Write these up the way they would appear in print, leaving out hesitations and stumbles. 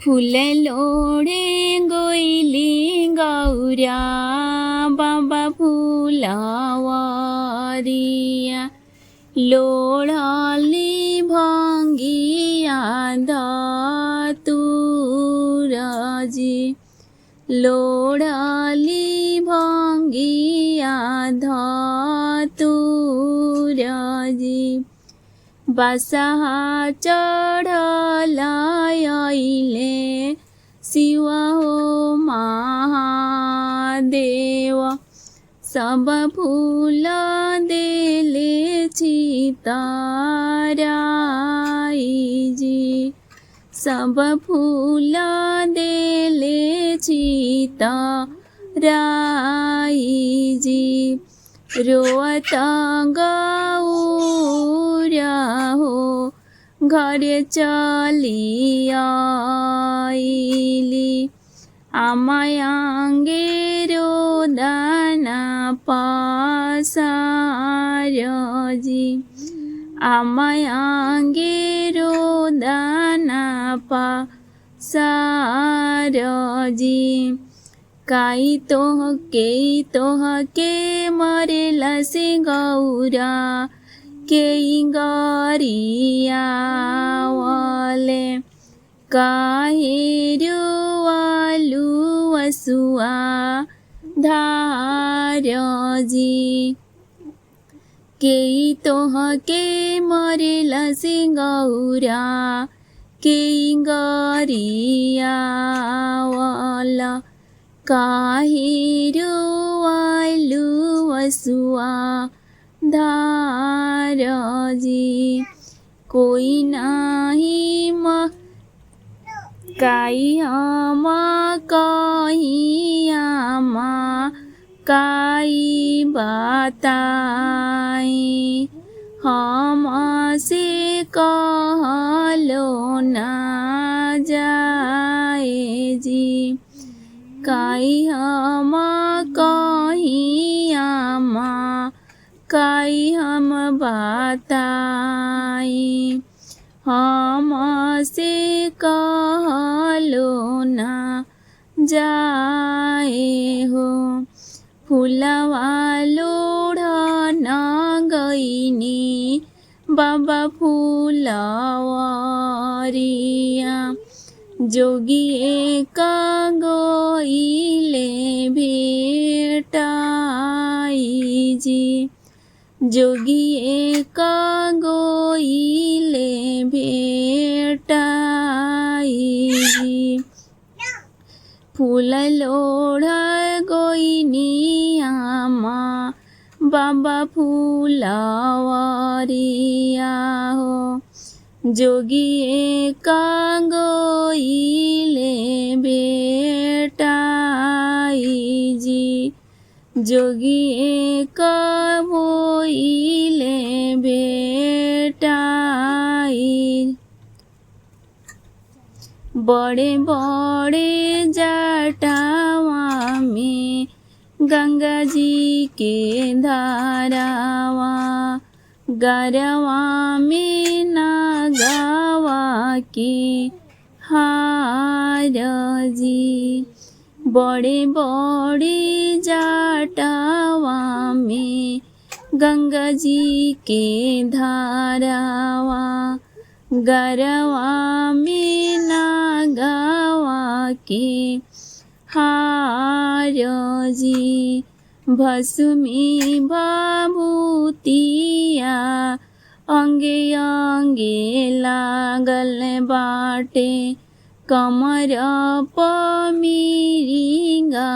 फूल लोड़े गोइली गौरा बाबा फुलवरिया लोड़ली भंगिया धतुरजी लोड़ली भंगिया धतुरजी बसहा चढ़लायले शिव हो महादेव सब फूल देले चितराईजी सब फूल देले चितराईजी रोअत गौरा हो घरे चली आइली आमायांगे रोदना पासारजी आमायांगे रोदना पासारजी काई तोह के मरेला से गौरा के गरिया वाले काहे रुआलु वसुआ धारजी के तोह के मरेला से गौरा के गरिया वाला काहे रुआलु वसुआ धारजी कोई नाही काई हम कहियामा काई बताई हम से कहलो ना जाए जी काई हम कहियामा काई हम बताई हम से कहलो ना जाए हो फूलवा लोढ़ना गईनी बाबा फुलवरिया जोगी एक गोइले भेटाईजी जोगी एक गोइले भेटाईजी फूल लोढ़ गोइनी आमा बाबा फुलवरिया हो जोगी एक गोइले बेटाईजी जोगी एक होइले बेटाई बड़े बड़े जटावा में गंगा जी के धारावा गरवा में नागावा के हार जी बड़े बड़े जटावा में गंगा जी के धारावा गरवा में नागावा के हार जी भस्मी भभूतिया अंगे अंगे लागल बाटे कमर पमीरिंगा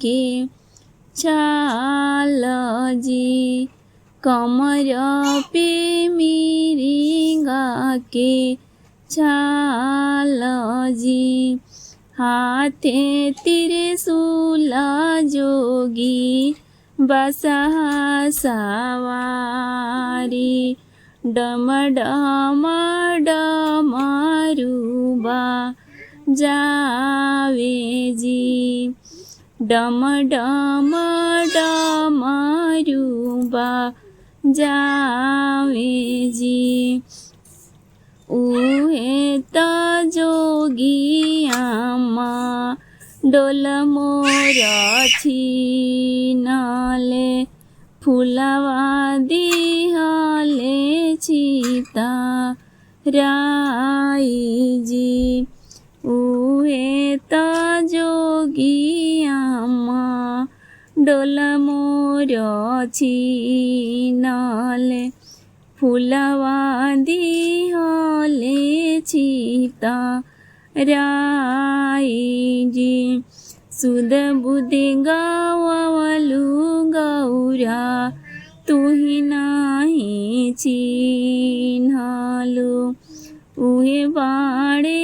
के छाल जी कमर पे मिरिंगा के छाल जी हाथे त्रिशूल जोगी बसहा सवारी डम डम डमरुबा जावे जी डम डम डमरुबा जावे जी उहे त जोगिया डोल मोर छीनाले फुलवा दिहाले सीता राई जी उहे त जोगियामा डोल मोर छीनाले फुलवा दिहाले सीता राई जी सुध बुद्धि गावलु गौरा तुही नाही चिन्हालु उहे बाड़े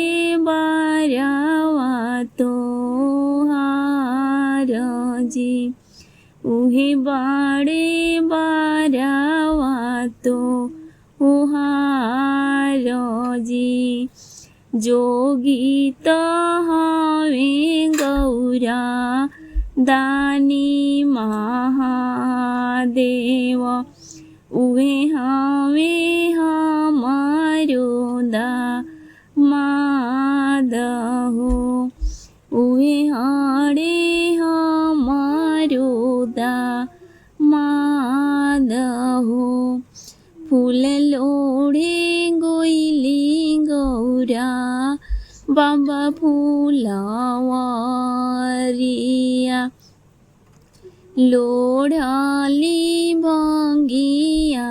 बारावा तोहार जी उहे बाड़े बारावा तोहार जी जोगी त हवे गौरा दानी महादेव उहे हवे हमारो दामादहो उहे हाड़े हमारो दामादहो फूल लोढ़े गोइली गौरा बाबा फूलवारिया लोढ़ाली भंगिया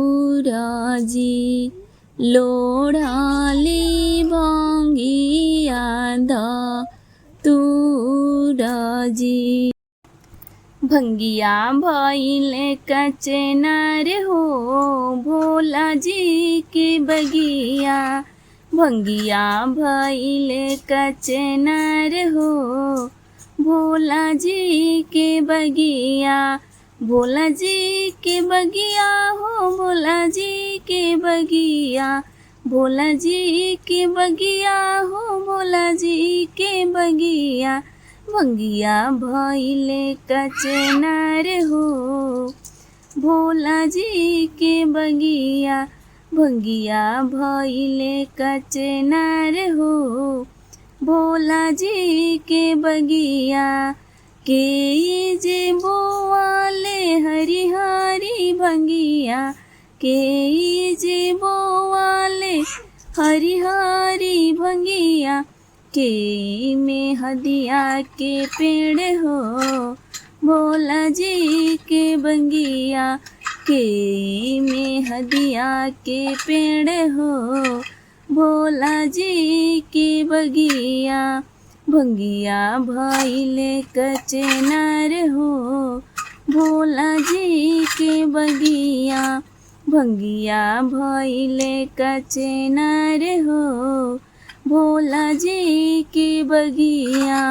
धतूराजी लोढ़ाली भंगिया धतूराजी भंगिया भइले कचनार हो भोला जी के बगिया भंगिया भइले कचनार हो भोला जी के बगिया भोला जी के बगिया हो भोला जी के बगिया भोला जी के बगिया हो भोला जी के बगिया भंगिया भइले कचनार हो भोला जी के बगिया भंगिया भइले कचनार हो भोला जी के बगिया के जे बोवाले हरि हरि भंगिया के जे बोवाले हरि हरि भंगिया के में हदिया के पेड़ हो भोला जी के बंगिया के में हदिया के पेड़ हो भोला जी के बगिया भंगिया भइले कचनार हो भोला जी के बगिया भंगिया भइले कचनार हो भोला जी के बगिया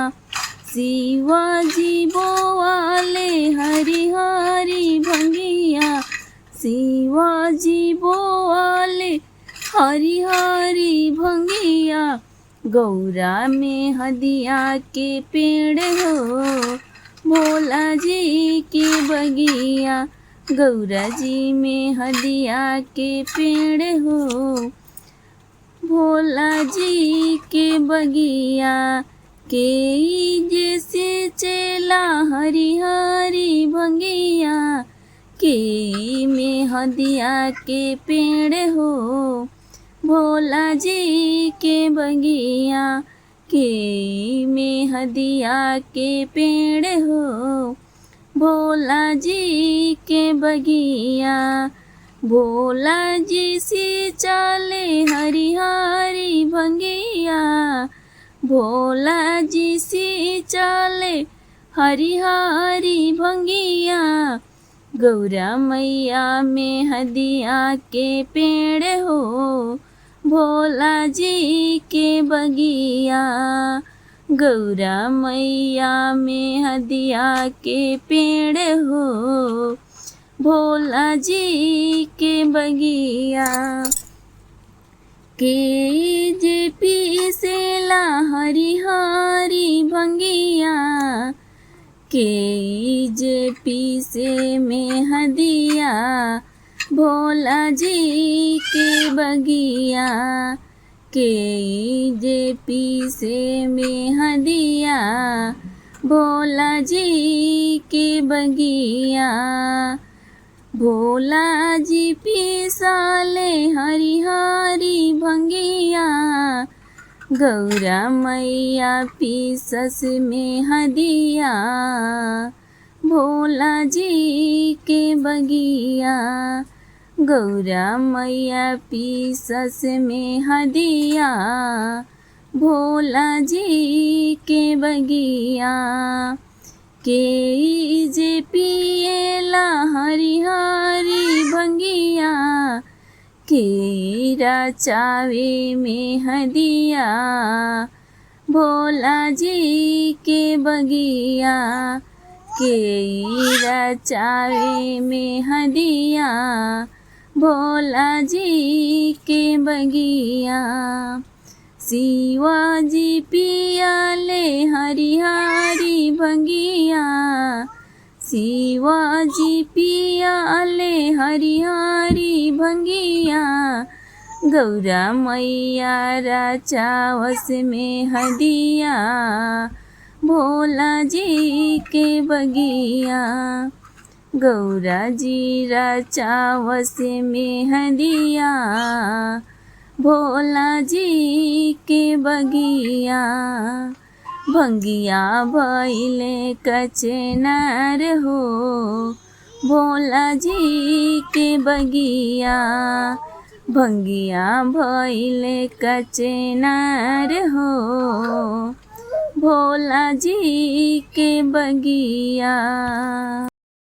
शिवाजी बोवाले हरि हरि भंगिया शिवाजी बोवाले हरि हरि भंगिया गौरा में हदिया के पेड़ हो भोला जी के बगिया गौरा जी में हदिया के पेड़ हो भोला जी के बगिया के जैसे चेला हरि हरि भंगिया के में हदिया के पेड़ हो भोला जी के बगिया के में हदिया के पेड़ हो भोला जी के बगिया भोला जी से चले हरि हरि भंगिया भोला जी से चले हरि हरि भंगिया गौरा मैया में हदिया के पेड़ हो भोला जी के बगिया गौरा मैया में हदिया के पेड़ हो भोला जी के बगिया के जे पीसेला हरि हरि भंगिया के जे पीसे में हदिया भोला जी के बगिया के जे पीसे में हदिया भोला जी के बगिया। भोला जी पीसाले हरी हरी भंगिया गौरा मैया पीसस में हदिया भोला जी के बगिया। गौरा मैया पीसस में हदिया भोला जी के बगिया। के जे पिएला हरी हरी भंगिया केरा चावे में हदिया भोला जी के बगिया। केरा चावे में हदिया भोला जी के बगिया। शिवाजी पियाले हरी हरी भंगिया शिवाजी पियाले हरी हरी भंगिया गौरा मैया राचावस में हदिया भोला जी के बगिया। गौरा जी राचावस में हदिया भोला जी के बगिया। भंगिया भइले कचनार हो भोला जी के बगिया। भंगिया भइले कचनार हो भोला जी के बगिया।